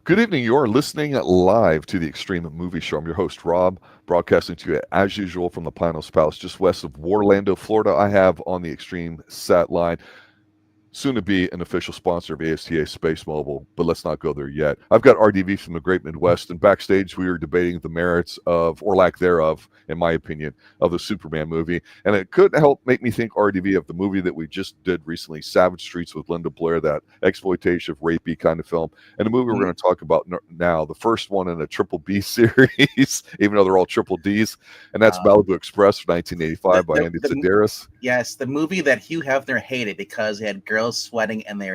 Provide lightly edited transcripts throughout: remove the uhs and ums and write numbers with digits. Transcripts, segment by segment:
Good evening. You are listening live to the Extreme Movie Show. I'm your host, Rob, broadcasting to you as usual from the Pinos Palace, just west of Orlando, Florida. I have on the Extreme Sat line, soon to be an official sponsor of ASTA Space Mobile, but let's not go there yet. I've got RDV from the Great Midwest, and backstage we were debating the merits of, or lack thereof, in my opinion, of the Superman movie. And it could help make me think, RDV, of the movie that we just did recently, Savage Streets with Lynda Blair, that exploitation, rapey kind of film. And the movie we're going to talk about now, the first one in a triple B series, even though they're all triple Ds, and that's Malibu Express from 1985 by Andy Sidaris. Yes, the movie that Hugh Hefner hated because it had girls sweating and they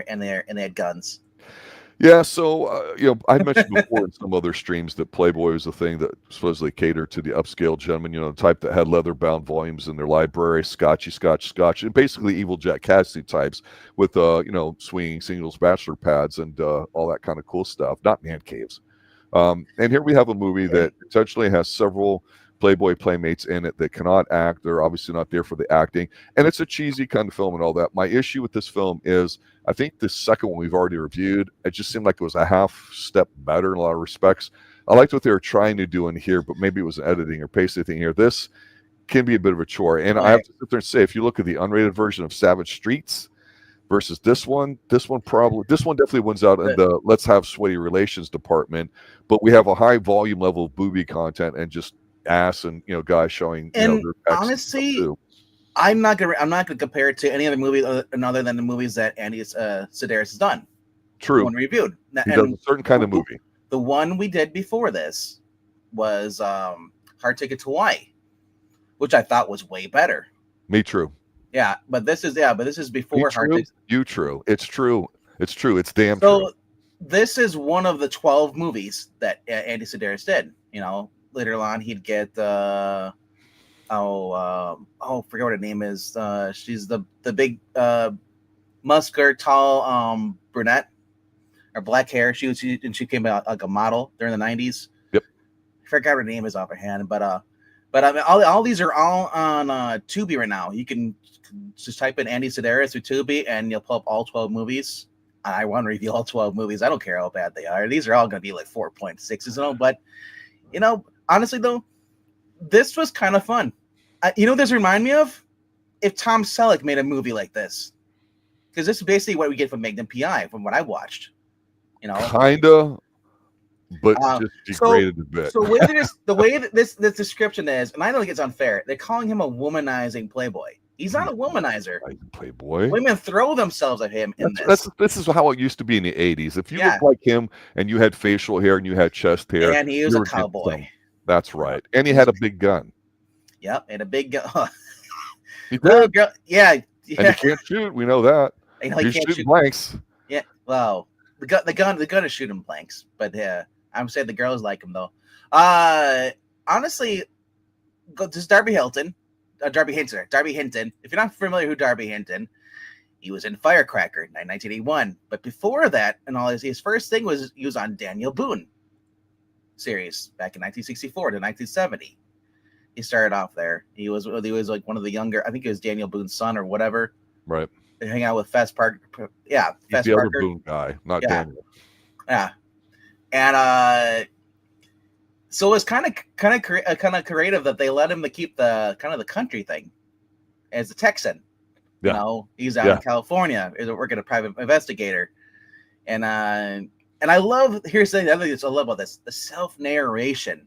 had guns. Yeah, so I mentioned before in some other streams that Playboy was a thing that supposedly catered to the upscale gentleman, the type that had leather-bound volumes in their library, scotch, and basically evil Jack Cassidy types with swinging singles bachelor pads and all that kind of cool stuff, not man caves. And here we have a movie that essentially has several Playboy playmates in it that cannot act. They're obviously not there for the acting, and it's a cheesy kind of film and all that. My issue with this film is I think the second one we've already reviewed, it just seemed like it was a half step better in a lot of respects. I liked what they were trying to do in here, but maybe it was an editing or pacing thing here. This can be a bit of a chore, and I have to sit there and say, if you look at the unrated version of Savage Streets versus this one definitely wins out in the let's have sweaty relations department, but we have a high volume level of booby content and just ass and guys showing and honestly I'm not gonna compare it to any other movie other than the movies that Andy Sidaris has done. True. One reviewed. He does a certain kind of movie. The one we did before this was Hard Ticket to Hawaii, which I thought was way better. Me true. Yeah, but this is before Hard Ticket. You true. It's true. It's true. It's damn true. This is one of the 12 movies that Andy Sidaris did. Later on, he'd get forget what her name is. She's the big muscular, tall brunette or black hair. She came out like a model during the 90s. Yep. I forgot what her name is offhand, but I mean, all these are all on Tubi right now. You can just type in Andy Sidaris through Tubi, and you'll pull up all 12 movies. I want to review all 12 movies. I don't care how bad they are. These are all going to be like 4.6s and all, but honestly, though, this was kind of fun. This remind me of if Tom Selleck made a movie like this, because this is basically what we get from Magnum PI, from what I watched. Kinda, but just degraded a bit. So the way that this description is, and I don't think it's unfair. They're calling him a womanizing playboy. He's not a womanizer. Playboy. Women throw themselves at him in this. This is how it used to be in the 80s. If you looked like him and you had facial hair and you had chest hair, and he was a cowboy. That's right. And he had a big gun. Yep, and a big gun. He did. Yeah. And he can't shoot. We know that. He's shooting blanks. Yeah. Well, the gun is shooting blanks. But I'm saying the girls like him though. Honestly, this is Darby Hinton. Darby Hinton. If you're not familiar with Darby Hinton, he was in Firecracker in 1981. But before that, and all his first thing was he was on Daniel Boone series back in 1964 to 1970. He started off there. He was like one of the younger. I think it was Daniel Boone's son or whatever. Right. They hang out with Fess Parker. Yeah, Fess the Parker. Other Boone guy, not Daniel. Yeah, and so it's kind of creative that they let him to keep the kind of the country thing as a Texan. Yeah. He's out in California. He's working a private investigator, and I love. Here's the other thing I love about this: the self narration.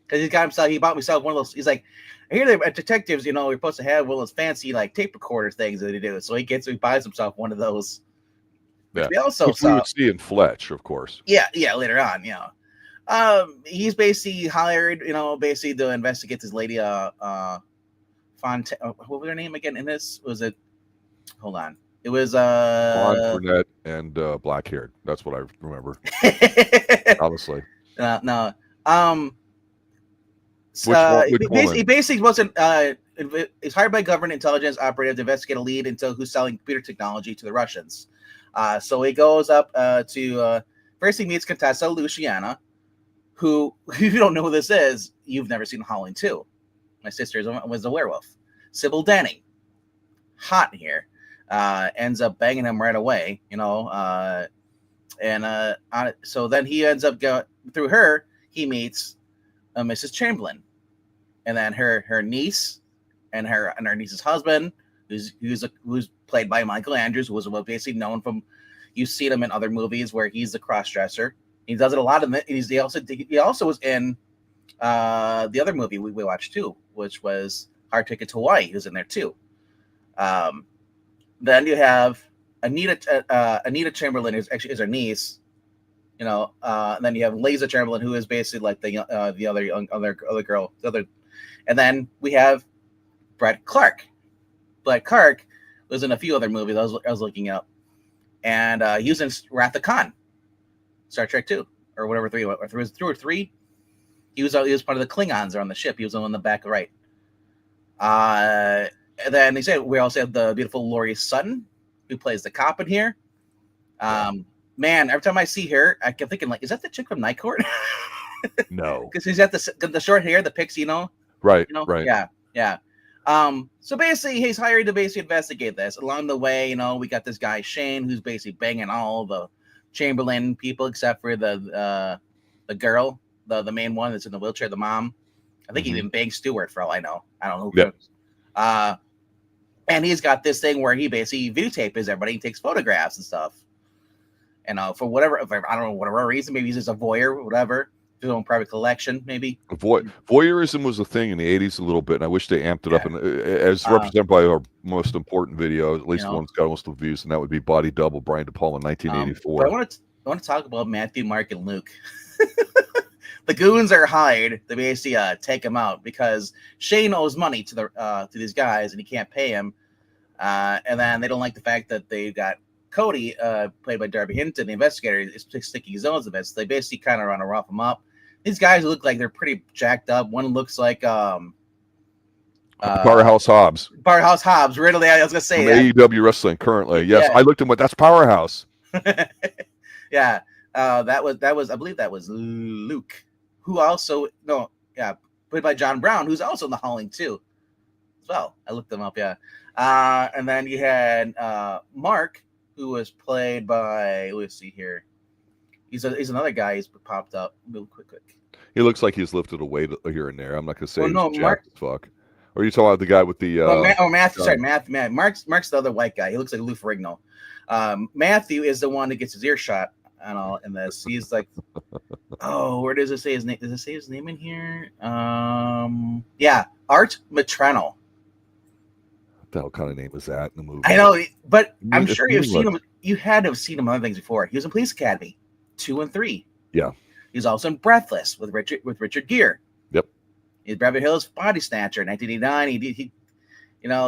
Because he bought himself one of those. He's like, I hear that detectives, we're supposed to have one of those fancy like tape recorder things that they do. So he buys himself one of those. Yeah. We would see in Fletch, of course. Yeah, later on, he's basically hired, basically to investigate this lady, what was her name again in this? Was it? Hold on. It was blonde, brunette, and black haired. That's what I remember. Honestly. No. He basically wasn't. He's hired by government intelligence operative to investigate a lead into who's selling computer technology to the Russians. So he goes up to first he meets Contessa Luciana, who, if you don't know who this is, you've never seen Howling 2. My sister was a werewolf. Sybil Denning, hot in here, ends up banging him right away. And so then he ends up going through her. He meets Mrs. Chamberlain, and then her niece and her niece's husband, who's played by Michael Andrews, who was basically known from, you've seen him in other movies where he's the cross dresser. He does it a lot of it. He also was in the other movie we watched too, which was Hard Ticket to Hawaii. He was in there too. Then you have Anita Chamberlain, who's actually is her niece. And then you have Lady Chamberlain, who is basically like the other girl, and then we have Brett Clark. Brett Clark was in a few other movies I was looking up, and he was in Wrath of Khan, Star Trek 2 or whatever 3 or 2 or 3. He was part of the Klingons on the ship. He was on the back right. And then they said we also have the beautiful Laurie Sutton, who plays the cop in here. Man, every time I see her, I keep thinking, like, is that the chick from Night Court? No, because she's got the short hair, the pixie, right, right, yeah. So basically, he's hired to basically investigate this. Along the way, we got this guy Shane, who's basically banging all the Chamberlain people except for the girl, the main one that's in the wheelchair, the mom. I think he even banged Stewart for all I know. I don't know. Yeah. And he's got this thing where he basically videotapes everybody. He takes photographs and stuff. And for whatever, I don't know, whatever reason, maybe he's just a voyeur, whatever. His own private collection, maybe. Voyeurism was a thing in the 80s a little bit, and I wish they amped it up. And as represented by our most important video, at least the one that's got most of the views, and that would be Body Double, Brian De Palma, 1984. But I want to talk about Matthew, Mark, and Luke. The goons are hired to basically take him out because Shane owes money to these guys, and he can't pay him. And then they don't like the fact that they got Cody, played by Darby Hinton, the investigator, is sticking his nose a bit. So they basically kind of want to rough him up. These guys look like they're pretty jacked up. One looks like Powerhouse Hobbs. Powerhouse Hobbs. Really, I was gonna say AEW wrestling currently. Yes, I looked at what that's Powerhouse. Yeah, that was I believe that was Luke, who also played by John Brown, who's also in The Howling too. As well, I looked them up. Yeah, and then you had Mark, who was played by, let's see here. He's another guy who's popped up. Real quick. He looks like he's lifted a weight here and there. I'm not gonna say Mark. Fuck. Or are you talking about the guy with the? Matthew. Sorry, Matthew. Mark's the other white guy. He looks like Lou Ferrigno. Matthew is the one that gets his ear shot and all in this. He's like, where does it say his name? Does it say his name in here? Art Metrano. What the hell kind of name is that in the movie? I know, but I'm sure you've seen him. You had to have seen him on other things before. He was in Police Academy 2 and 3. Yeah. He's also in Breathless with Richard Gere. Yep. He's Beverly Hills Body Snatcher, 1989.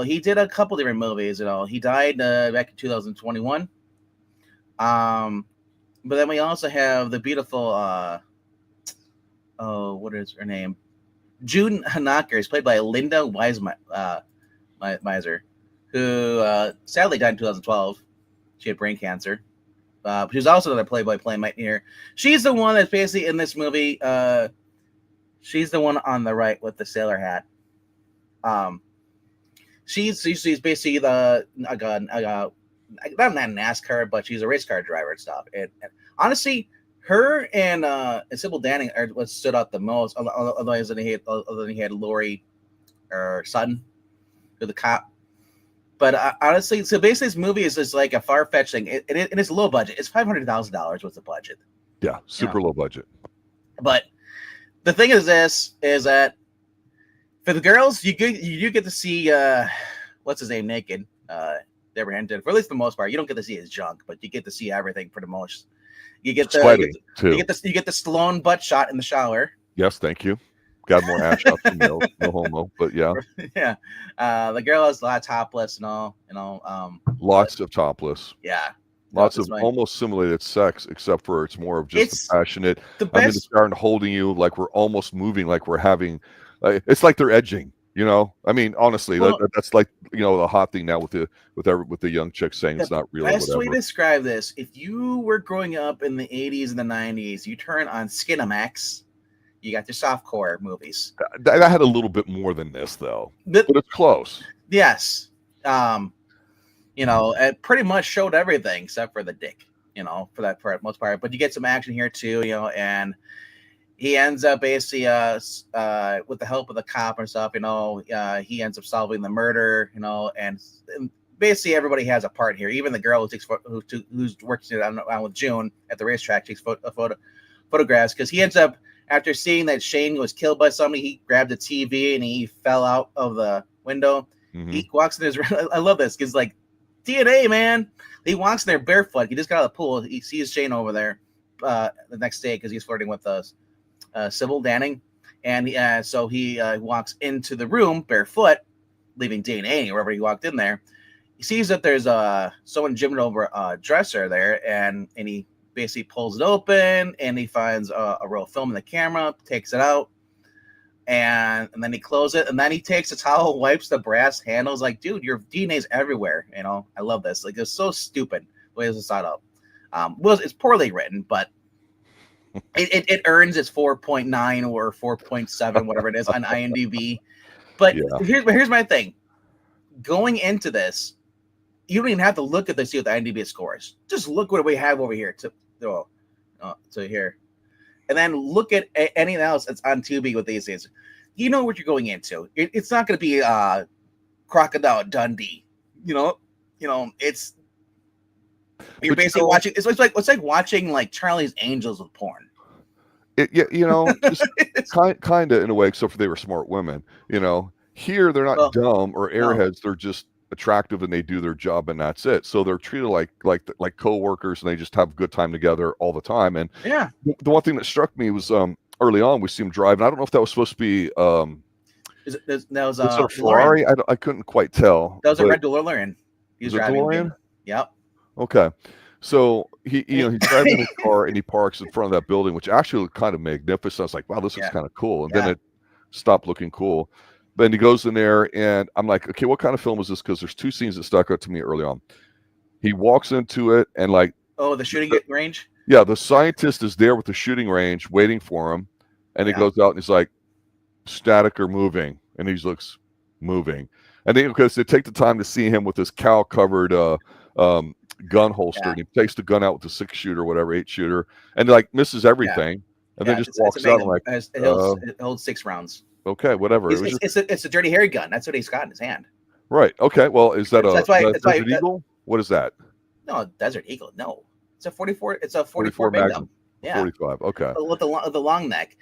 He did a couple different movies. He died back in 2021. But then we also have the beautiful what is her name? June Hanaker is played by Lynda Wiesmeier, who sadly died in 2012. She had brain cancer. She was also another Playboy playmate here. She's the one that's basically in this movie. She's the one on the right with the sailor hat. She's basically the not NASCAR, but she's a race car driver and stuff. And honestly, her and Sybil Danning are what stood out the most. Otherwise, than he had Laurie or Sutton, who the cop. But honestly, so basically, this movie is just like a far-fetched thing. It is low budget. It's $500,000 was the budget. Yeah, super low budget. But the thing is that for the girls, you get to see what's his name naked, Darby Hinton. For at least the most part, you don't get to see his junk, but you get to see everything for the most. You get the Stallone butt shot in the shower. Yes, thank you. Got more ass shots than no homo, but yeah. Yeah. The girl is a lot topless and all, lots of topless. Yeah. Lots of almost simulated sex, except for it's more of just the passionate. I'm in the car and holding you like we're almost moving, like we're having. It's like they're edging. I mean, honestly, that's like the hot thing now with the young chicks saying it's not real. The best way to describe this: if you were growing up in the 80s and the 90s, you turn on Skinamax. You got your softcore movies. That had a little bit more than this, though, but it's close. Yes. It pretty much showed everything except for the dick. you know, for that part, most part. But you get some action here too, you know, and he ends up basically with the help of the cop and stuff, you know, he ends up solving the murder, you know, and basically everybody has a part here. Even the girl who's working on with June at the racetrack takes photographs, because he ends up, after seeing that Shane was killed by somebody, he grabbed the TV and he fell out of the window. Mm-hmm. He walks in his. I love this because like DNA, man. He walks in there barefoot. He just got out of the pool. He sees Shane over there the next day because he's flirting with Sybil Danning, and so he walks into the room barefoot, leaving DNA wherever he walked in there. He sees that there's someone jimming over a dresser there, and he basically pulls it open, and he finds a roll of film in the camera, takes it out, and then he closes it, and then he takes a towel, wipes the brass handles. Like, dude, your DNA's everywhere. You know, I love this. Like, it's so stupid the way this is set up. Well, it's poorly written, but it earns its 4.9 or 4.7, whatever it is, on IMDb. But here's my thing. Going into this, you don't even have to look at this, see what the IMDb scores. Just look what we have over here to here, and then look at anything else that's on Tubi with these things. You know what you're going into. It's not going to be Crocodile Dundee. You know, it's. You're basically watching. It's like watching like Charlie's Angels with porn. You know, just kind of in a way, except for they were smart women. You know, here they're not dumb or airheads. They're just attractive and they do their job and that's it. So they're treated like co-workers and they just have a good time together all the time. And the one thing that struck me was early on we see him drive, and I don't know if that was supposed to be that was a Ferrari. I couldn't quite tell. That was a red DeLorean. He was driving. DeLorean? Yep. Okay. So he's driving his car and he parks in front of that building, which actually looked kind of magnificent. I was like, wow, this looks kind of cool. And then it stopped looking cool. Then he goes in there and I'm like, okay, what kind of film is this? Because there's two scenes that stuck out to me early on. He walks into it and like, the shooting range? Yeah, the scientist is there with the shooting range waiting for him. And he goes out and he's like, static or moving? And he looks moving. And then because they take the time to see him with this cowl-covered gun holster, and he takes the gun out with the 6-shooter, whatever, 8-shooter, and like misses everything, and then just walks out. Like it holds 6 rounds. Okay, whatever. It's a Dirty Harry gun. That's what he's got in his hand. Right. Okay. Well, is that Desert Eagle? What is that? No, Desert Eagle. No, it's a 44. It's a 44 Magnum. Yeah. 45. Okay. With the long neck.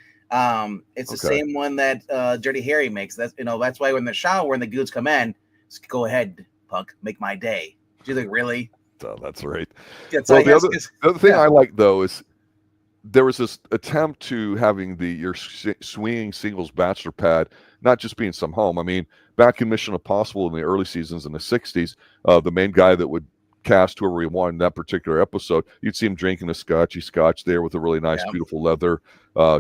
It's the same one that Dirty Harry makes. That's that's why when the shower, when the goons come in, just go ahead, punk, make my day. Do you think really? That's right. Well, the other thing I like though is there was this attempt to having your swinging singles bachelor pad not just being some home. I mean, back in Mission Impossible in the early seasons in the 60s, the main guy that would cast whoever he wanted in that particular episode, you'd see him drinking a scotch there with a really nice, beautiful leather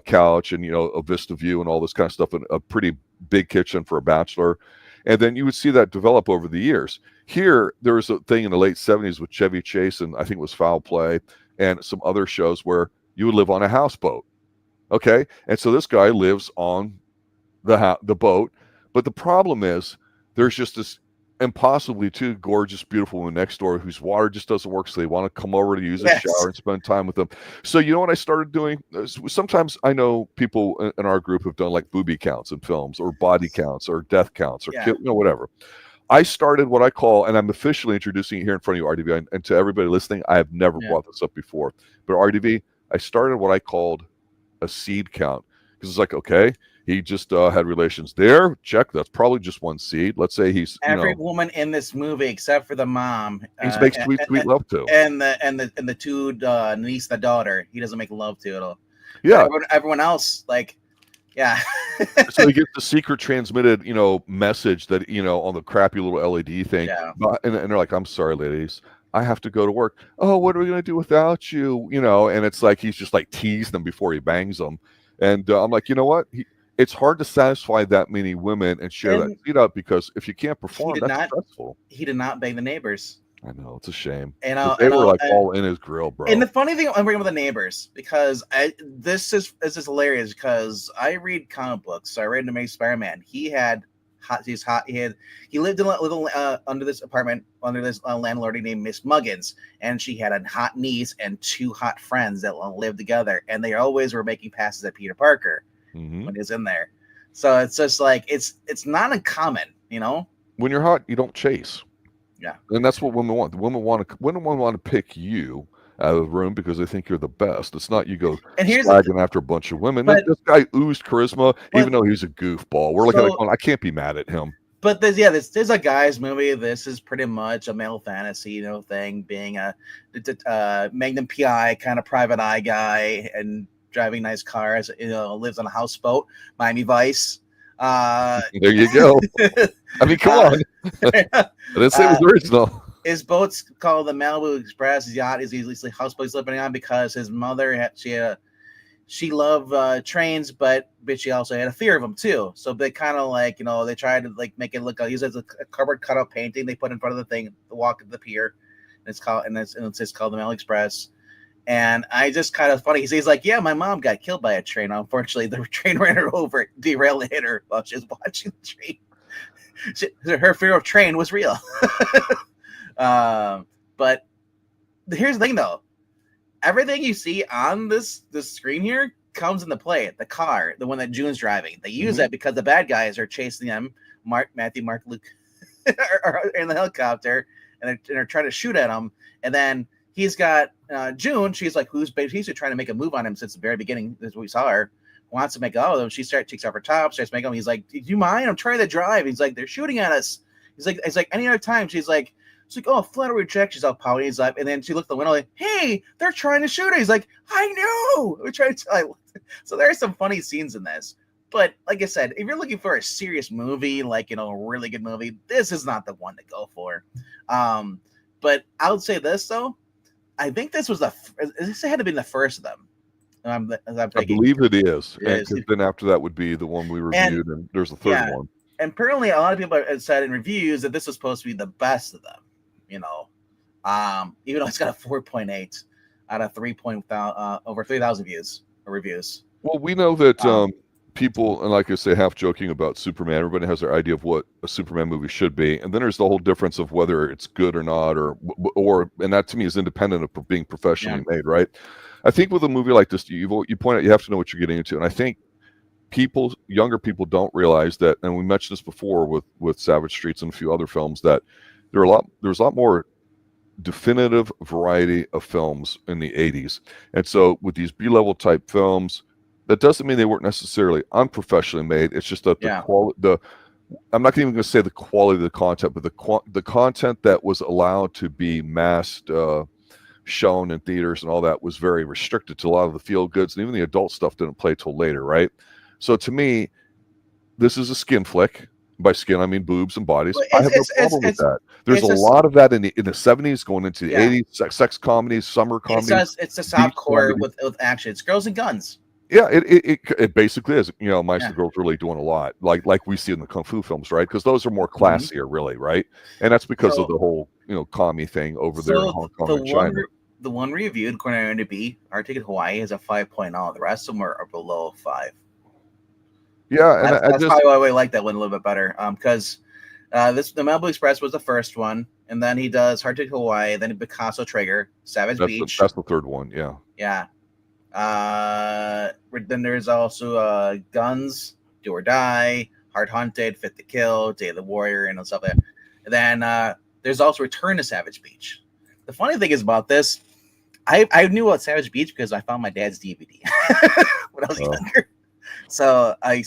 couch and, a vista view and all this kind of stuff, and a pretty big kitchen for a bachelor. And then you would see that develop over the years. Here, there was a thing in the late 70s with Chevy Chase, and I think it was Foul Play, and some other shows where you would live on a houseboat. Okay? And so this guy lives on the boat. But the problem is there's just this impossibly too gorgeous, beautiful woman next door whose water just doesn't work, so they want to come over to use a shower and spend time with them. So you know what I started doing? Sometimes I know people in our group have done like booby counts in films, or body counts, or death counts, or whatever. I started what I call, and I'm officially introducing it here in front of you, RDV, and to everybody listening, I have never brought this up before. But RDV, I started what I called a seed count, because it's like, okay, he just had relations there. Check. That's probably just one seed. Let's say he's every woman in this movie except for the mom. He makes sweet love to, and the two niece, the daughter. He doesn't make love to at all. Yeah. Everyone else, like, yeah. So he gets the secret transmitted, message that on the crappy little LED thing. Yeah. And they're like, "I'm sorry, ladies, I have to go to work. Oh, what are we gonna do without you?" And it's like he's just like teased them before he bangs them. And I'm like, you know what? It's hard to satisfy that many women and share that feed up, because if you can't perform, that's stressful. He did not bang the neighbors. I know, it's a shame. And they were like all in his grill, bro. And the funny thing, I'm bringing up the neighbors because this is hilarious, because I read comic books. So I read Amazing Spider-Man. He had hot. He's hot. He lived in a little under this apartment under this landlord named Miss Muggins, and she had a hot niece and 2 hot friends that lived together, and they always were making passes at Peter Parker when he was in there. So it's just like it's not uncommon, you know. When you're hot, you don't chase. Yeah, and that's what women want. The women want to pick you out of the room because they think you're the best. It's not you go slagging after a bunch of women. This guy oozed charisma, even though he's a goofball. We're looking at going, I can't be mad at him. But there's a guy's movie. This is pretty much a male fantasy, you know, thing. Being a Magnum PI kind of private eye guy and driving nice cars. You know, lives on a houseboat, Miami Vice. There you go. I mean, come on. I didn't say it was original. His boat's called the Malibu Express. His yacht is usually houseboat he's living on because his mother she loved trains, but she also had a fear of them too. So they kind of like, you know, they tried to like make it look like a cardboard cutout painting they put in front of the thing, the walk of the pier. And it's called the Malibu Express. And I just kind of funny. He's like, yeah, my mom got killed by a train. Unfortunately, the train ran her over, derailed and hit her while she was watching the train. Her fear of train was real. But here's the thing, though. Everything you see on this screen here comes into play. The car, the one that June's driving, they use that because the bad guys are chasing them. Mark, Luke, are in the helicopter, and they're trying to shoot at him. And then he's got June. She's like, who's basically trying to make a move on him since the very beginning. As we saw her, wants to make all of them. She takes off her top, starts making him. He's like, do you mind? I'm trying to drive. He's like, they're shooting at us. He's like, it's like any other time. She's like, oh, flat reject. She's all pouty. He's like, and then she looked at the window like, hey, they're trying to shoot her. He's like, I know. We're trying to tell. So there are some funny scenes in this. But like I said, if you're looking for a serious movie, like, you know, a really good movie, this is not the one to go for. But I would say this though. I think this had to be the first of them. I believe it is. And then after that would be the one we reviewed, and there's a third one. And apparently a lot of people have said in reviews that this was supposed to be the best of them, you know. Even though it's got a 4.8 out of over 3,000 views or reviews. Well, we know that people, and like I say, half joking about Superman, everybody has their idea of what a Superman movie should be, and then there's the whole difference of whether it's good or not, or and that to me is independent of being professionally made, right? I think with a movie like this, you point out you have to know what you're getting into, and I think younger people don't realize that, and we mentioned this before with Savage Streets and a few other films, that there's a lot more definitive variety of films in the 80s, and so with these B-level type films, that doesn't mean they weren't necessarily unprofessionally made. It's just that I'm not even going to say the quality of the content, but the content that was allowed to be massed, shown in theaters and all that was very restricted to a lot of the feel goods, and even the adult stuff didn't play till later, right? So to me, this is a skin flick. By skin, I mean boobs and bodies. I have no problem with that. There's a lot of that in the 70s going into the 80s, sex comedies, summer comedies. It's a softcore with action. It's girls and guns. Yeah, it basically is. You know, Meister Girl's really doing a lot, like we see in the kung fu films, right? Because those are more classier, really, right? And that's because of the whole, you know, commie thing over there in Hong Kong and China. The one reviewed, according to IMDb, Our Ticket to Hawaii is a 5.0. The rest of them are below 5. Yeah, and that's probably why I like that one a little bit better. Because the Malibu Express was the first one, and then he does Hard Ticket to Hawaii, then Picasso Trigger, Savage Beach. That's the third one, yeah. Yeah. Then there's also Guns, Do or Die, Hard Hunted, Fit to Kill, Day of the Warrior, and stuff like that. And then there's also Return to Savage Beach. The funny thing is about this, I knew about Savage Beach because I found my dad's DVD when I was younger. So I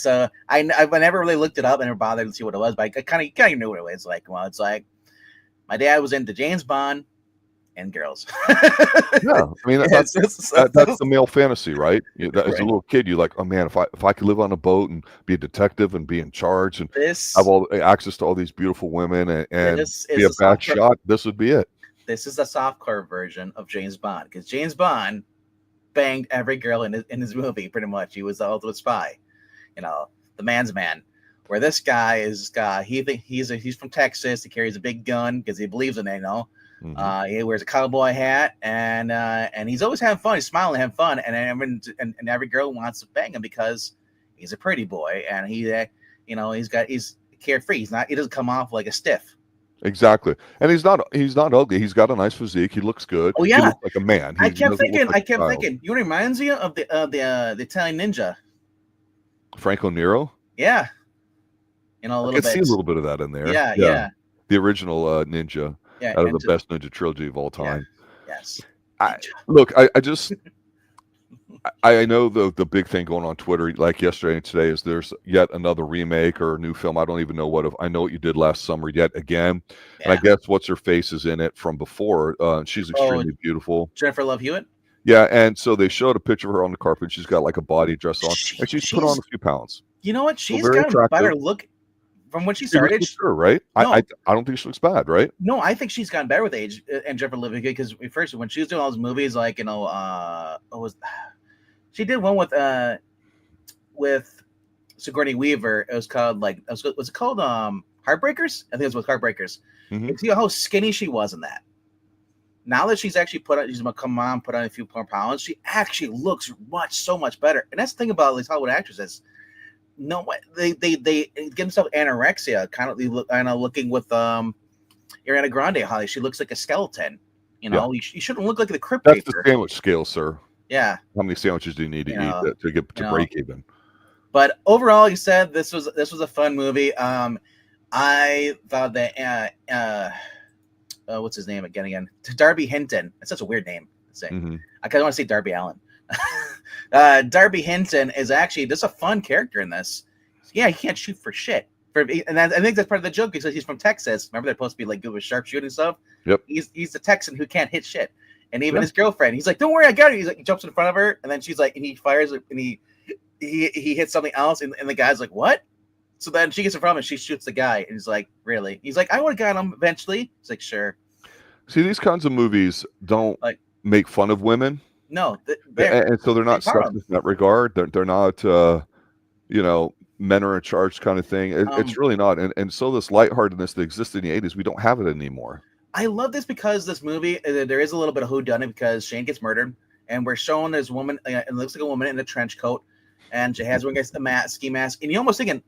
never really looked it up and never bothered to see what it was, but I kind of knew what it was like. Well, it's like my dad was into James Bond and girls. Yeah, I mean that's the male fantasy, right? As a little kid, you're like, oh man, if I could live on a boat and be a detective and be in charge and have all access to all these beautiful women and be a bad shot, this would be it. This is a softcore version of James Bond, because James Bond banged every girl in his movie pretty much. He was the ultimate spy, you know, the man's man. Where this guy is, he's from Texas. He carries a big gun because he believes in it, you know. Mm-hmm. He wears a cowboy hat, and he's always having fun. He's smiling, having fun, and every girl wants to bang him because he's a pretty boy, and he, you know, he's carefree. He doesn't come off like a stiff. Exactly. And he's not ugly. He's got a nice physique. He looks good. Oh He yeah. looks like a man. I kept thinking. You know what reminds you of the Italian ninja? Franco Nero? Yeah. You know, a little I bit. can see a little bit of that in there. Yeah. The original ninja out of the best ninja trilogy of all time. Yeah. Yes. Look, I know the big thing going on Twitter, like yesterday and today, is there's yet another remake or a new film. I don't even know I know what you did last summer yet again. Yeah. And I guess what's her face is in it from before. She's extremely beautiful. Jennifer Love Hewitt. Yeah, and so they showed a picture of her on the carpet. And she's got like a body dress on, and she's put on a few pounds. You know what? She's got a better look from when she started. Sure, right? No. I don't think she looks bad, right? No, I think she's gotten better with age. And Jennifer Love Hewitt, because first when she was doing all those movies, like she did one with Sigourney Weaver. It was called was it called Heartbreakers? I think it was with Heartbreakers. Mm-hmm. See how skinny she was in that. Now that she's actually put on a few more pounds, she actually looks so much better. And that's the thing about these Hollywood actresses. No, they give themselves anorexia, kind of looking with Ariana Grande. How she looks like a skeleton. You know, you shouldn't look like the Crypt Keeper. That's the sandwich scale, sir. Yeah. How many sandwiches do you need to eat to get to break even? But overall, you said this was a fun movie. I thought that what's his name again? Darby Hinton. That's such a weird name to say. Mm-hmm. I kind of want to say Darby Allen. Darby Hinton is actually just a fun character in this. Yeah, he can't shoot for shit. I think that's part of the joke because he's from Texas. Remember, they're supposed to be like good with sharpshooting stuff. Yep. He's the Texan who can't hit shit. And even his girlfriend, he's like, "Don't worry, I got it." He's like, he jumps in front of her, and then she's like, and he fires, and he hits something else, and the guy's like, "What?" So then she gets in front of him, and she shoots the guy, and he's like, "Really?" He's like, "I would have got him eventually." He's like, "Sure." See, these kinds of movies don't make fun of women. No, and so they're not sexist in that regard. They're not, men are in charge kind of thing. It's really not. And so this lightheartedness that existed in the 80s, we don't have it anymore. I love this because this movie, there is a little bit of whodunit because Shane gets murdered, and we're showing this woman. It looks like a woman in a trench coat, and she has a ski mask, and you're almost thinking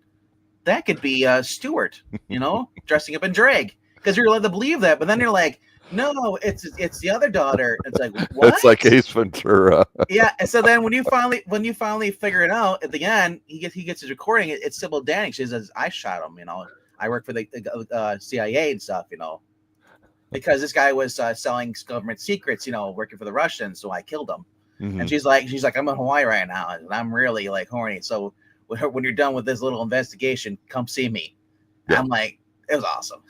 that could be Stewart, dressing up in drag, because you're led to believe that, but then you're like, no, it's the other daughter. It's like, what? It's like Ace Ventura. Yeah, and so then when you finally figure it out at the end, he gets his recording. It's Sybil Danning. She says, "I shot him. I work for the CIA and stuff. Because this guy was selling government secrets, working for the Russians, so I killed him." Mm-hmm. And she's like, "I'm in Hawaii right now, and I'm really horny. So when you're done with this little investigation, come see me." Yeah. I'm like, it was awesome.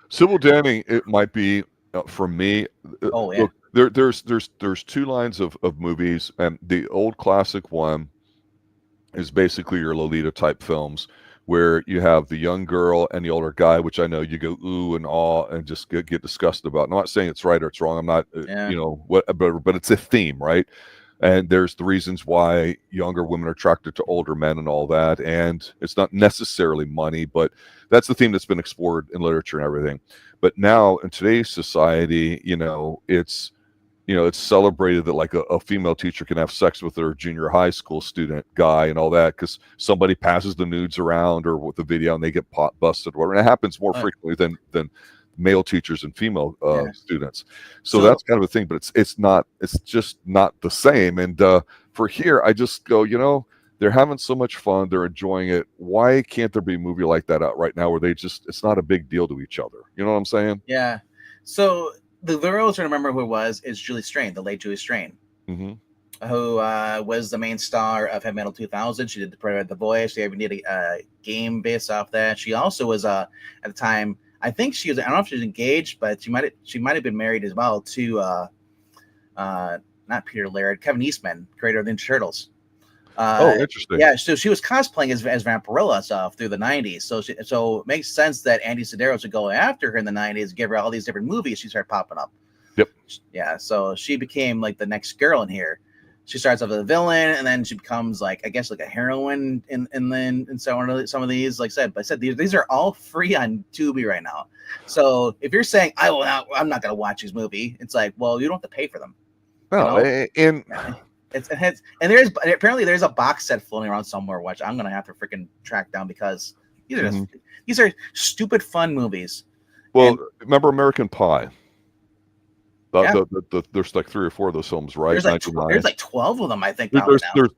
Sybil Danning, it might be for me. Oh yeah. Look, there's two lines of movies, and the old classic one is basically your Lolita type films, where you have the young girl and the older guy, which I know you go ooh and awe and just get disgusted about. I'm not saying it's right or it's wrong. I'm not, but it's a theme, right? And there's the reasons why younger women are attracted to older men and all that. And it's not necessarily money, but that's the theme that's been explored in literature and everything. But now in today's society, it's celebrated that like a female teacher can have sex with her junior high school student guy and all that because somebody passes the nudes around or with the video and they get busted or whatever. And it happens more frequently than male teachers and female students. So that's kind of a thing, but it's just not the same. And for here, I just go, they're having so much fun. They're enjoying it. Why can't there be a movie like that out right now where it's not a big deal to each other? You know what I'm saying? Yeah. So the girls to remember who it was is Julie Strain, the late Julie Strain, mm-hmm. who was the main star of Heavy Metal 2000. She did The Voyage. They even did a game based off that. She also was at the time, I think I don't know if she was engaged, but she might have been married as well to not Peter Laird, Kevin Eastman, creator of the Ninja Turtles. Interesting. Yeah, so she was cosplaying as Vampirella stuff through the 90s. So it makes sense that Andy Sidaris would go after her in the 90s, give her all these different movies. She started popping up. Yep. Yeah, so she became like the next girl in here. She starts off as a villain, and then she becomes like a heroine in some of these. Like I said, these are all free on Tubi right now. So if you're saying I'm not gonna watch this movie, it's like, well, you don't have to pay for them. No, and apparently there's a box set floating around somewhere, which I'm gonna have to freaking track down because These are these are stupid fun movies. Well, remember American Pie? Yeah. There's like 3 or 4 of those films, right? There's like 12 of them, I think.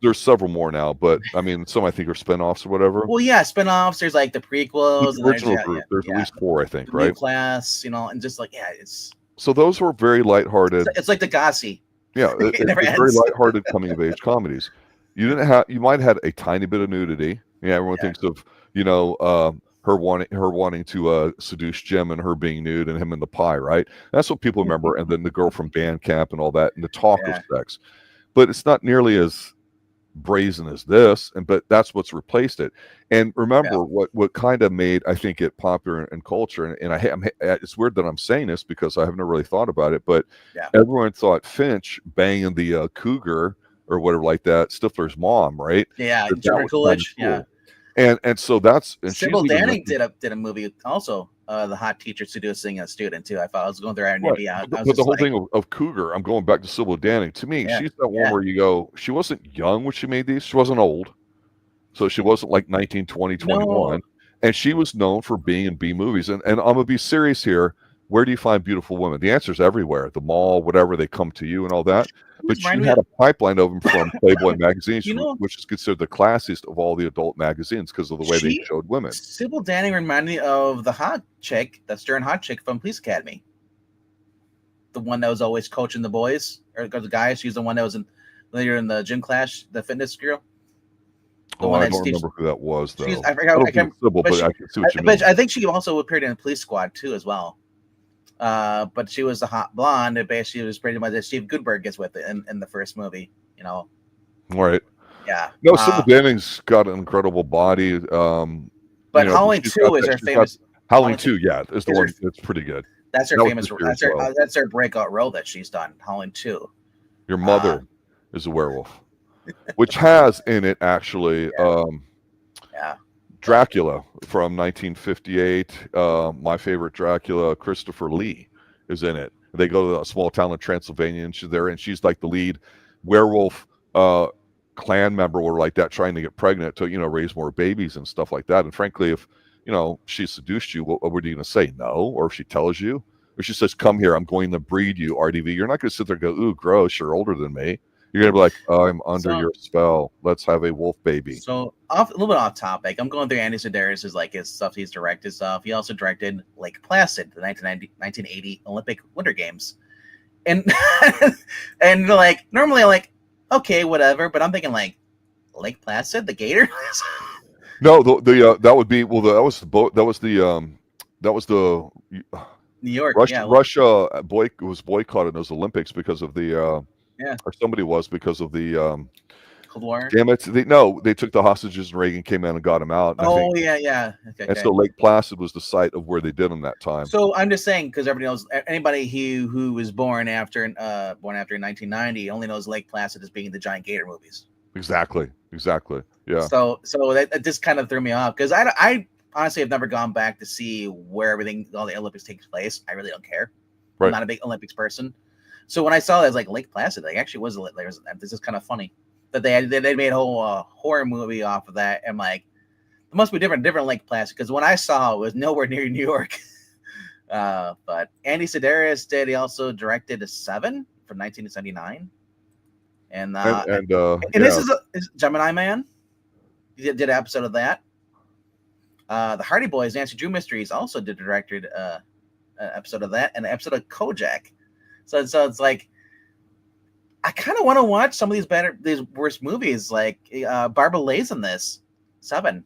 There's several more now, but I mean, some I think are spinoffs or whatever. Well, yeah, spinoffs. There's like the prequels. The original group. There's at least 4, I think, the right? New class, and just like it's. So those were very lighthearted. It's like the Degrassi. Yeah, it's very lighthearted coming of age comedies. You might have had a tiny bit of nudity. Yeah, everyone thinks of her wanting to seduce Jim and her being nude and him in the pie, right? That's what people remember. And then the girl from band camp and all that, and the talk of sex. But it's not nearly as brazen as this, but that's what's replaced it. And remember what kind of made, I think, it popular in culture, and it's weird that I'm saying this because I haven't really thought about it, but everyone thought Finch banging the cougar or whatever like that, Stifler's mom, right? Yeah, Jennifer Coolidge. Cool. Yeah. And so that's Sybil Danning did a movie also, the hot teacher seducing a student too. I was going through IMDb. Right. But the whole thing of Cougar, I'm going back to Sybil Danning. To me, she's that one where you go, she wasn't young when she made these. She wasn't old. So she wasn't like 19, 20, 21. No. And she was known for being in B movies. And I'm going to be serious here. Where do you find beautiful women? The answer is everywhere. The mall, whatever, they come to you and all that. But she had a pipeline of them from Playboy magazines, which is considered the classiest of all the adult magazines because of the way they showed women. Sybil Danning reminded me of the hot chick, the stern hot chick from Police Academy. The one that was always coaching the boys, or the guys. She's the one that was later in the gym class, the fitness girl. I don't remember who that was, though. I forgot. I can't, Sybil, but I can see what you mean. I think she also appeared in Police Squad, too, as well. But she was the hot blonde. It basically was pretty much that Steve Goldberg gets with it in the first movie, Right. Yeah. No, Sybil Danning's got an incredible body. But Halloween 2 is her famous. Halloween 2, is the one that's pretty good. That's her famous. That's her breakout role that she's done. Halloween 2. Your mother is a werewolf, which has in it actually. Dracula from 1958. My favorite Dracula, Christopher Lee, is in it. They go to a small town in Transylvania, and she's there, and she's like the lead werewolf clan member or like that, trying to get pregnant to raise more babies and stuff like that. And frankly, if she seduced you, what were you going to say? No? Or if she tells you, or she says, "Come here, I'm going to breed you, RDV," you're not going to sit there and go, "Ooh, gross, you're older than me." You're going to be like, "I'm under your spell. Let's have a wolf baby." So a little bit off topic. I'm going through Andy Sidaris' his stuff he's directed stuff. He also directed Lake Placid, the 1980 Olympic Winter Games. And and normally I'm like, okay, whatever. But I'm thinking like Lake Placid, the Gator? No, that would be that was the New York. Russia was boycotted those Olympics because of the or somebody was because of the Cold War. Damn it! They took the hostages and Reagan came in and got them out. Yeah. Okay, and so Lake Placid was the site of where they did them that time. So I'm just saying because everybody knows, anybody who was born after 1990 only knows Lake Placid as being the giant gator movies. Exactly. Yeah. So that just kind of threw me off because I honestly have never gone back to see where all the Olympics takes place. I really don't care. Right. I'm not a big Olympics person. So when I saw that, like Lake Placid, actually was this is kind of funny that they made a whole horror movie off of that. And like, it must be different Lake Placid because when I saw it was nowhere near New York. But Andy Sidaris did. He also directed a 7 from 1979, and this is Gemini Man. He did an episode of that. The Hardy Boys, Nancy Drew Mysteries, also directed an episode of that, and an episode of Kojak. So it's like I kind of want to watch some of these worst movies. Like Barbara Lay's in this 7.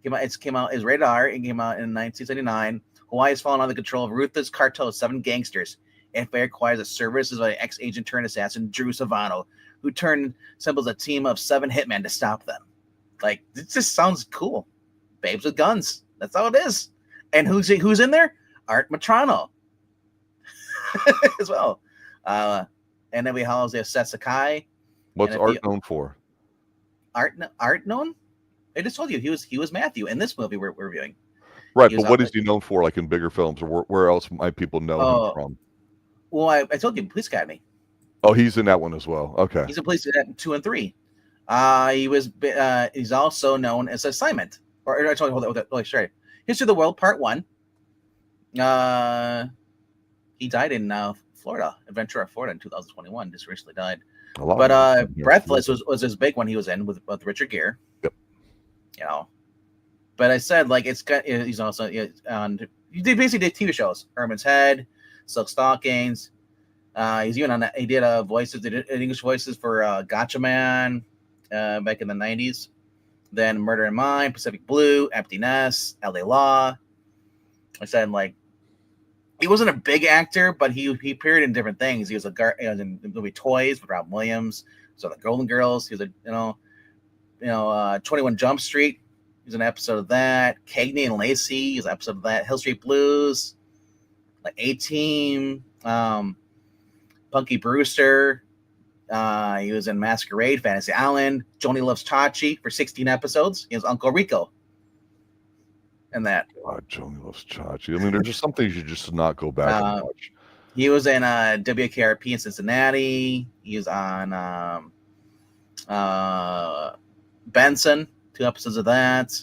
Came out is rated R. It came out in 1979. Hawaii has fallen under the control of ruthless cartel of 7 gangsters. FBI requires the services of an ex-agent turned assassin, Drew Savano, who assembles a team of 7 hitmen to stop them. Like, this just sounds cool. Babes with guns. That's how it is. And who's in there? Art Metrano. As well. And then we have Seth Sakai. What's Art known for? Art known? I just told you he was Matthew in this movie we're reviewing. Right, but what is he known for, like in bigger films, or where else might people know him from? Well, I told you, Police Academy. Oh, he's in that one as well. Okay, he's in Police Academy 2 and 3. He's also known as Assignment. or actually, hold on, sorry. History of the World Part 1. He died in Florida, Ventura, Florida, in 2021. Just recently died. But Breathless was his big one he was in with Richard Gere. Yep. You know, but I said like he's also on. He basically did TV shows: Herman's Head, Silk Stockings. He's even on. He did voices, did English voices for Gotcha Man back in the 90s. Then Murder in Mind, Pacific Blue, Empty Nest, L.A. Law. I said like he wasn't a big actor, but he appeared in different things. He was in the movie Toys with Robin Williams. So the Golden Girls. He was 21 Jump Street. He was an episode of that. Cagney and Lacey. He was an episode of that. Hill Street Blues. Like A-Team. Punky Brewster. He was in Masquerade, Fantasy Island. Joni Loves Chachi for 16 episodes. He was Uncle Rico. And that. God, Joni Loves Chachi. I mean, there's just some things you just not go back and watch. He was in WKRP in Cincinnati. He was on Benson, 2 episodes of that.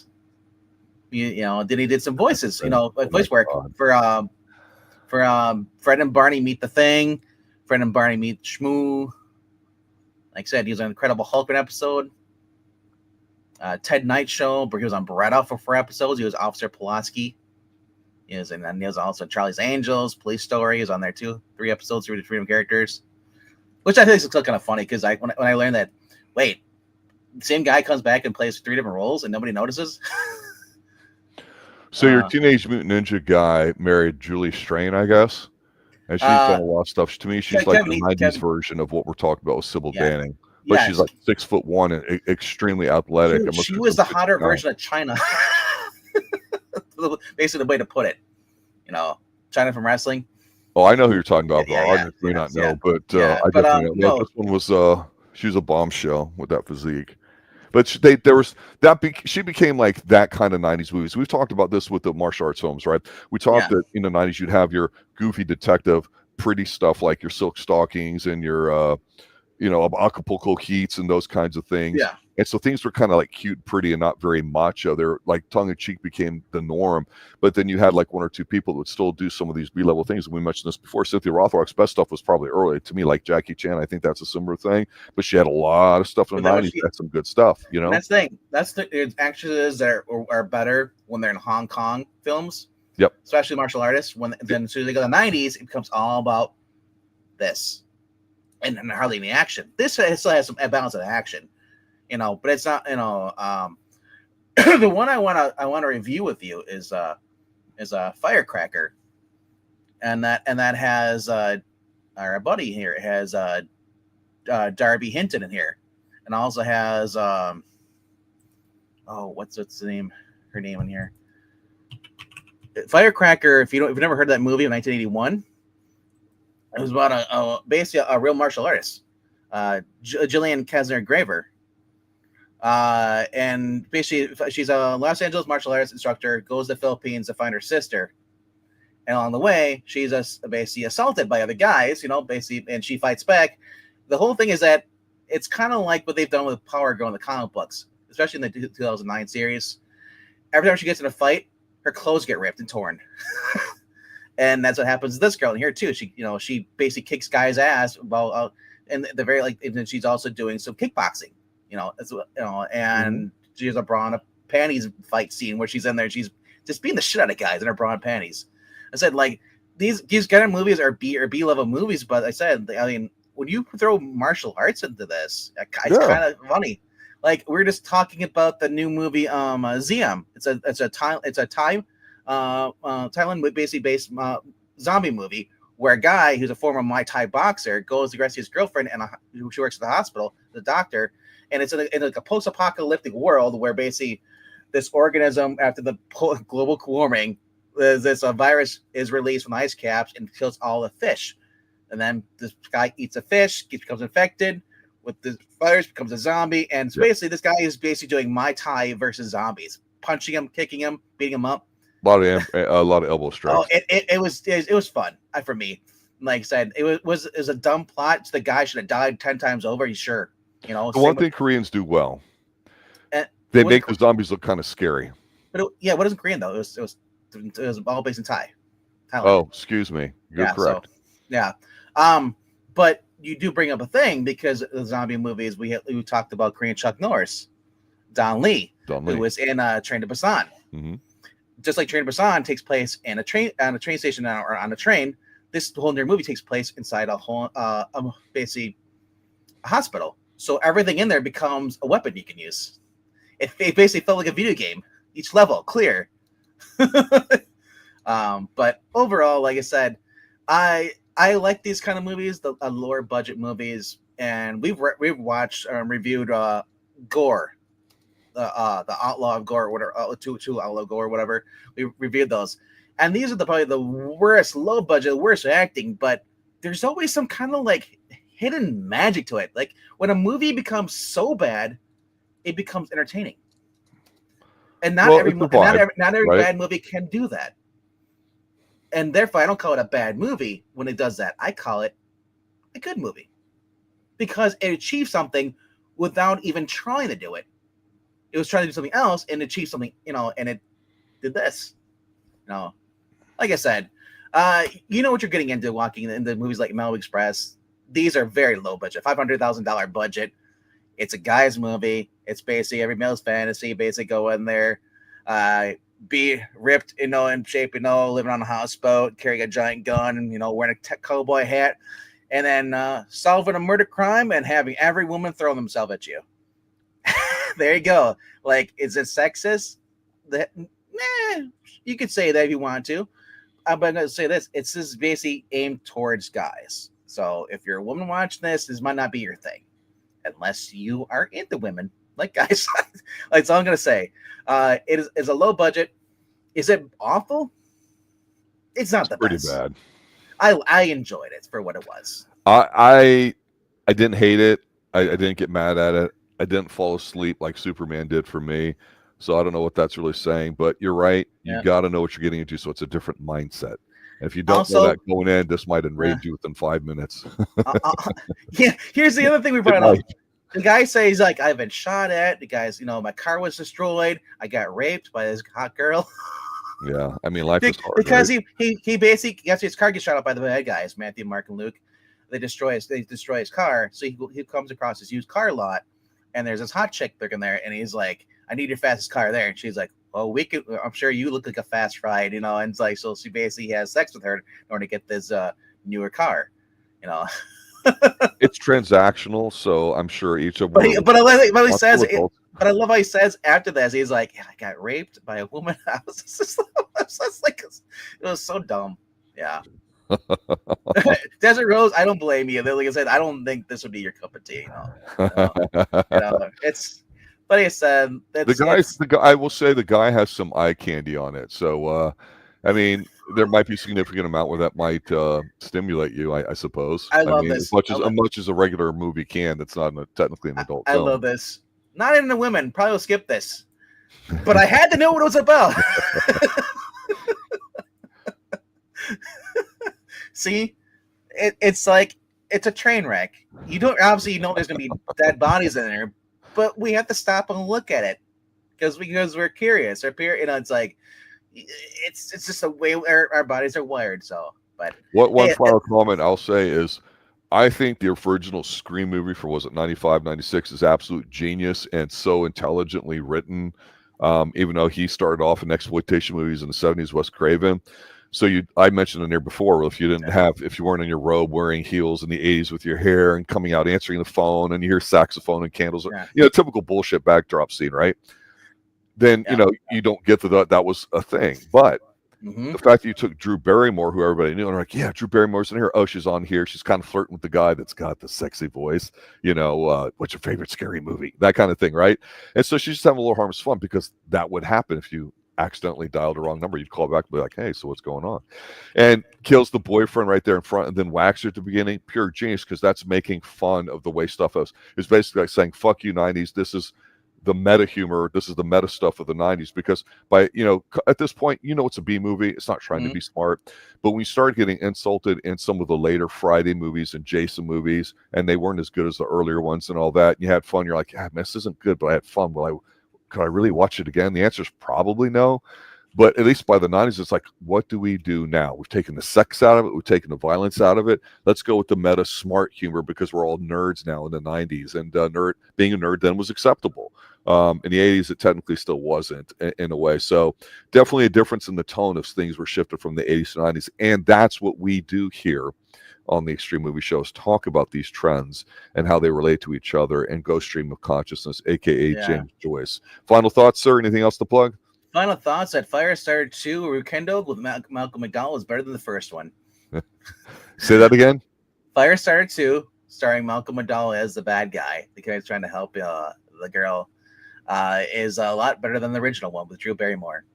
Then he did some voices, voice work for Fred and Barney Meet the Thing, Fred and Barney Meet Shmoo. Like I said, he was on Incredible Hulk episode. Ted Knight Show, where he was on Beretta for 4 episodes. He was Officer Pulaski. He was also Charlie's Angels, Police Story. He was on there too. 3 episodes, 3 different characters. Which I think is still kind of funny because when I learned that, wait, the same guy comes back and plays 3 different roles and nobody notices. So your Teenage Mutant Ninja guy married Julie Strain, I guess, and she's done a lot of stuff. To me, she's like the '90s version of what we're talking about with Sybil Danning, but she's like 6'1" and extremely athletic. She was the hotter version of China. Basically, the way to put it, China from wrestling. Oh, I know who you're talking about. I may not know, but I definitely know. This one was she was a bombshell with that physique. But she became like that kind of 90s movies. We've talked about this with the martial arts films, right? We talked that in the 90s you'd have your goofy detective, pretty stuff like your Silk Stockings and your Acapulco Heats and those kinds of things. Yeah. And so things were kind of like cute, pretty, and not very macho. They're like tongue-in-cheek became the norm. But then you had like 1 or 2 people that would still do some of these B-level things. And we mentioned this before. Cynthia Rothrock's best stuff was probably early. To me, like Jackie Chan, I think that's a similar thing. But she had a lot of stuff in the 90s. That's some good stuff, That's the thing. That's the actresses that are better when they're in Hong Kong films. Yep. Especially martial artists. Then as soon as they go to the 90s, it becomes all about this. And hardly any action. This still has some balance of action. But it's not, the one I want to review with you is a Firecracker, and that has our buddy here has Darby Hinton in here, and also has what's her name in here? Firecracker. If you've never heard of that movie of 1981, it was about basically a real martial artist, Jillian Kessner Graver. And basically she's a Los Angeles martial arts instructor, goes to the Philippines to find her sister. And along the way, she's basically assaulted by other guys, and she fights back. The whole thing is that it's kind of like what they've done with Power Girl in the comic books, especially in the 2009 series. Every time she gets in a fight, her clothes get ripped and torn. And that's what happens to this girl in here too. She basically kicks guys' ass and and then she's also doing some kickboxing. And she has a bra and a panties fight scene where she's in there and she's just beating the shit out of guys in her bra and panties. I said, like, these kind of movies are B level movies, but I said, when you throw martial arts into this, it's kind of funny. Like, we're just talking about the new movie Ziam. It's a Thailand basically based zombie movie where a guy who's a former Muay Thai boxer goes to rescue his girlfriend and she works at the hospital, the doctor. And it's in like a post-apocalyptic world where basically this organism, after the global warming, this virus is released from the ice caps and kills all the fish. And then this guy eats a fish, becomes infected with this virus, becomes a zombie. And so basically this guy is basically doing Muay Thai versus zombies, punching him, kicking him, beating him up. A lot of elbow strikes. Oh, it was fun for me. Like I said, it was a dumb plot. So the guy should have died 10 times over. He's sure. The one thing Koreans do well, they make the zombies look kind of scary. But it wasn't Korean though. It was all based in Thailand. Oh, excuse me. You're correct. So, yeah. But you do bring up a thing because the zombie movies we talked about Korean Chuck Norris, Don Lee, who was in Train to Busan. Mm-hmm. Just like Train to Busan takes place in a train station or on a train, this whole entire movie takes place inside a whole basically a hospital. So everything in there becomes a weapon you can use. It basically felt like a video game. Each level clear. But overall, like I said, I like these kind of movies, the lower budget movies, and we've watched reviewed Gore, the Outlaw of Gore, whatever, two Outlaw Gore, whatever. We reviewed those, and these are probably the worst low budget, worst acting. But there's always some kind of like hidden magic to it. Like when a movie becomes so bad, it becomes entertaining. And not every bad movie can do that. And therefore, I don't call it a bad movie when it does that. I call it a good movie because it achieved something without even trying to do it. It was trying to do something else and achieve something, and it did this. Like I said, you know what you're getting into walking into movies like Malibu Express. These are very low budget, $500,000 budget. It's a guy's movie. It's basically every male's fantasy. Basically, go in there, be ripped, in shape, living on a houseboat, carrying a giant gun, and wearing a cowboy hat, and then solving a murder crime and having every woman throw themselves at you. There you go. Like, is it sexist? You could say that if you want to. But I'm going to say this. It's just basically aimed towards guys. So if you're a woman watching this might not be your thing. Unless you are into women, like guys. That's all I'm going to say. It is a low budget. Is it awful? It's not the best. Pretty bad. I enjoyed it for what it was. I didn't hate it. I didn't get mad at it. I didn't fall asleep like Superman did for me. So I don't know what that's really saying. But you're right. You got to know what you're getting into. So it's a different mindset. And if you don't know that going in, this might enrage you within 5 minutes. Yeah. Here's the other thing we brought up. The guy says, like, I've been shot at. The guy's, my car was destroyed. I got raped by this hot girl. Yeah. I mean, life is hard. Because he basically gets his car gets shot up by the bad guys, Matthew, Mark, and Luke. They destroy his car. So he comes across his used car lot, and there's this hot chick looking there, and he's like, I need your fastest car there. And she's like, well, I'm sure you look like a fast ride, and it's like, so she basically has sex with her in order to get this newer car, It's transactional, so I'm sure each of them. But I love how he says after this, he's like, I got raped by a woman. I was just like, it was so dumb. Yeah. Desert Rose, I don't blame you. Like I said, I don't think this would be your cup of tea. It's. But like I said, I will say the guy has some eye candy on it. So, I mean, there might be a significant amount where that might stimulate you, I suppose. I love this. As much as a regular movie can, that's not technically an adult film. I love this. Not into women. Probably will skip this. But I had to know what it was about. See? It's like, it's a train wreck. You don't, obviously, there's going to be dead bodies in there. But we have to stop and look at it because we're curious. It's like it's just the way our bodies are wired. So, but one final comment I'll say is, I think the original Scream movie for 95, 96 is absolute genius and so intelligently written. Even though he started off in exploitation movies in the 70s, Wes Craven. So I mentioned in there before, if you weren't in your robe wearing heels in the 80s with your hair and coming out answering the phone and you hear saxophone and candles, typical bullshit backdrop scene, right? Then, you don't get that was a thing. But the fact that you took Drew Barrymore, who everybody knew, and like, yeah, Drew Barrymore's in here. Oh, she's on here. She's kind of flirting with the guy that's got the sexy voice. What's your favorite scary movie? That kind of thing, right? And so she's just having a little harmless fun because that would happen if you accidentally dialed the wrong number. You'd call back and be like, hey, so what's going on? And kills the boyfriend right there in front and then whacks her at the beginning. Pure genius, because that's making fun of the way stuff is. It's basically like saying, fuck you, 90s. This is the meta humor. This is the meta stuff of the 90s. Because at this point, it's a B movie. It's not trying to be smart. But when you start getting insulted in some of the later Friday movies and Jason movies, and they weren't as good as the earlier ones and all that, and you had fun, you're like, yeah, man, this isn't good, but I had fun. Well, could I really watch it again? The answer is probably no. But at least by the 90s, it's like, what do we do now? We've taken the sex out of it. We've taken the violence out of it. Let's go with the meta smart humor because we're all nerds now in the 90s. And being a nerd then was acceptable. In the 80s, it technically still wasn't in a way. So definitely a difference in the tone of things were shifted from the 80s to 90s. And that's what we do here on the Extreme Movie Shows, talk about these trends and how they relate to each other and go stream of consciousness, a.k.a. James Joyce. Final thoughts, sir? Anything else to plug? Final thoughts that Firestarter 2 rekindled with Malcolm McDowell is better than the first one. Say that again? Firestarter 2, starring Malcolm McDowell as the bad guy, the guy who's trying to help the girl, is a lot better than the original one with Drew Barrymore.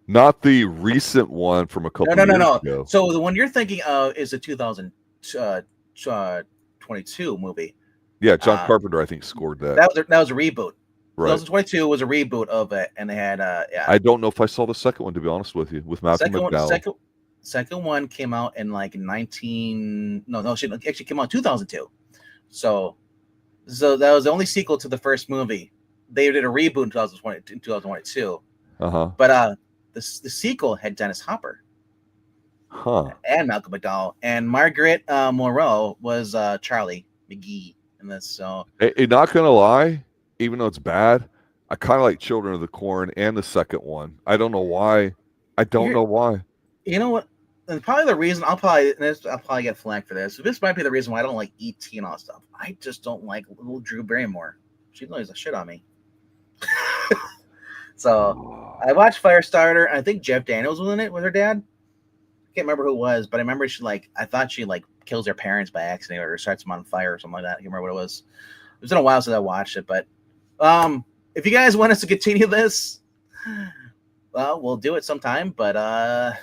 Not the recent one from a couple years ago. So the one you're thinking of is a 2022 movie. Yeah, John Carpenter, I think, scored that. That was a reboot. Right. 2022 was a reboot of it, and they had I don't know if I saw the second one, to be honest with you, with Malcolm McDowell. Second one came out in like actually came out in 2002. So that was the only sequel to the first movie. They did a reboot in 2022. But the sequel had Dennis Hopper, and Malcolm McDowell, and Margaret Moreau was Charlie McGee in this. So, not gonna lie, even though it's bad, I kind of like Children of the Corn and the second one. I don't know why. You know what? And probably the reason I'll probably get flagged for this. This might be the reason why I don't like E.T. and all that stuff. I just don't like little Drew Barrymore. She annoys the shit on me. So I watched Firestarter, and I think Jeff Daniels was in it with her dad. I can't remember who it was, but I remember I thought she kills her parents by accident or starts them on fire or something like that. I can't remember what it was. It's been a while since I watched it, but if you guys want us to continue this, well, we'll do it sometime. But I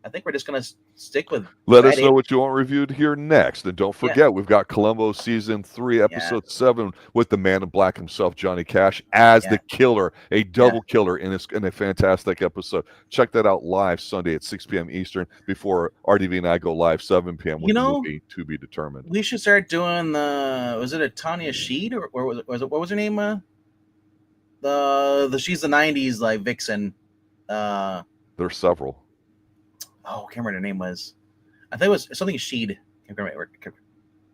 think we're just gonna stick with. Let us know what you want reviewed here next, and don't forget we've got Columbo season 3, episode 7, with the Man in Black himself, Johnny Cash, as the killer, a double killer in a fantastic episode. Check that out live Sunday at 6 p.m. Eastern before RDV and I go live 7 p.m. with the movie To Be Determined. We should start doing was it a Tanya Sheed or was it what was her name? She's the 90s vixen. There's several. Oh, I can't remember what her name was. I think it was something Sheed.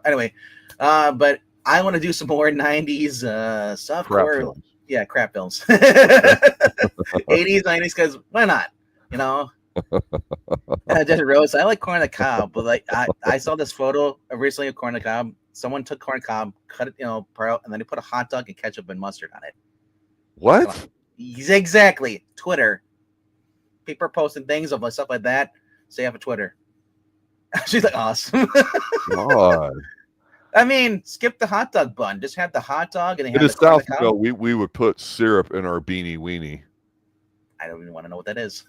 Anyway, but I want to do some more 90s stuff. Crap films. Yeah, crap films. 80s, 90s, because why not? Desert Rose. I like corn on the cob, but I saw this photo recently of corn on the cob. Someone took corn on the cob, cut it, part out, and then they put a hot dog and ketchup and mustard on it. What? Exactly. Twitter. People are posting things of stuff like that. Say have a Twitter. She's like, awesome. God. I mean, skip the hot dog bun. Just have the hot dog and they have the South. We would put syrup in our beanie weenie. I don't even want to know what that is.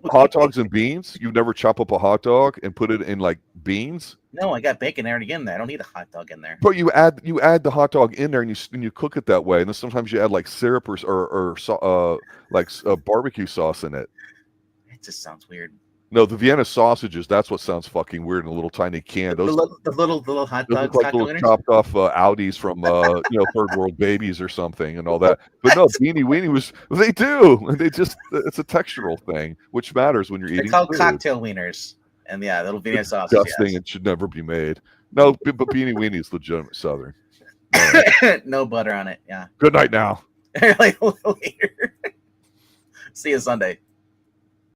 Hot dogs and beans? You never chop up a hot dog and put it in beans? No, I got bacon already in there. I don't need a hot dog in there. But you add the hot dog in there and you cook it that way. And then sometimes you add syrup or barbecue sauce in it. It just sounds weird. No, the Vienna sausages, that's what sounds fucking weird in a little tiny can. The little hot dogs. Look like little chopped off Audis from third world babies or something and all that. But no, beanie weenie they do. And it's a textural thing, which matters when you're eating. They're called cocktail wieners. And little Vienna sausage. Disgusting. It should never be made. No, but beanie weenie is legitimate Southern. No butter on it. Yeah. Good night now. Later. See you Sunday.